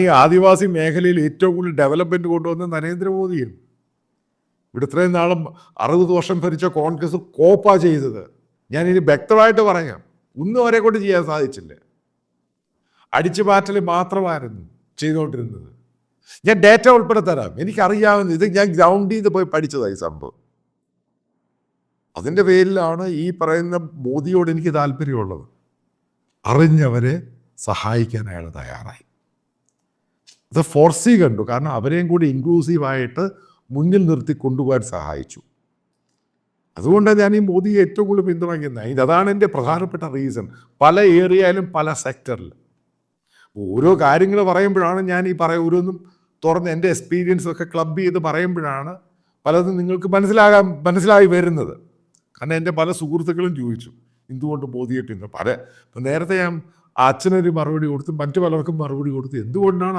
ഈ ആദിവാസി മേഖലയിൽ ഏറ്റവും കൂടുതൽ ഡെവലപ്മെന്റ് കൊണ്ടുവന്ന നരേന്ദ്രമോദിയും. ഇവിടെ ഇത്രയും നാളും 60 വർഷം ഭരിച്ച കോൺഗ്രസ് കോപ്പാ ചെയ്തത്. ഞാനിനി വ്യക്തമായിട്ട് പറയാം, ഒന്നും അവരെ കൊണ്ട് ചെയ്യാൻ സാധിച്ചില്ല. അടിച്ചു മാറ്റൽ മാത്രമായിരുന്നു ചെയ്തുകൊണ്ടിരുന്നത്. ഞാൻ ഡേറ്റ ഉൾപ്പെടെ തരാം. എനിക്കറിയാവുന്ന ഇത് ഞാൻ ഗ്രൗണ്ട് ചെയ്ത് പോയി പഠിച്ചതായി സംഭവം. അതിൻ്റെ പേരിലാണ് ഈ പറയുന്ന മോദിയോട് എനിക്ക് താല്പര്യമുള്ളത്. അറിഞ്ഞവരെ സഹായിക്കാൻ അയാൾ തയ്യാറായി. അത് ഫോർസി കണ്ടു. കാരണം അവരെയും കൂടി ഇൻക്ലൂസീവായിട്ട് മുന്നിൽ നിർത്തി കൊണ്ടുപോകാൻ സഹായിച്ചു. അതുകൊണ്ടാണ് ഞാൻ ഈ മോദിയെ ഏറ്റവും കൂടുതൽ പിന്തുണയ്ക്കുന്നത്. അതാണ് എൻ്റെ പ്രധാനപ്പെട്ട റീസൺ. പല ഏരിയയിലും പല സെക്ടറിൽ ഓരോ കാര്യങ്ങൾ പറയുമ്പോഴാണ് ഞാൻ ഈ ഓരോന്നും തുറന്ന് എൻ്റെ എക്സ്പീരിയൻസ് ഒക്കെ ക്ലബ് ചെയ്ത് പറയുമ്പോഴാണ് പലതും നിങ്ങൾക്ക് മനസ്സിലായി വരുന്നത്. കാരണം എൻ്റെ പല സുഹൃത്തുക്കളും ചോദിച്ചു എന്തുകൊണ്ട് മോദിയെ പിന്തുണ. നേരത്തെ ഞാൻ അച്ഛനൊരു മറുപടി കൊടുത്തു, മറ്റു പലർക്കും മറുപടി കൊടുത്തു. എന്തുകൊണ്ടാണ്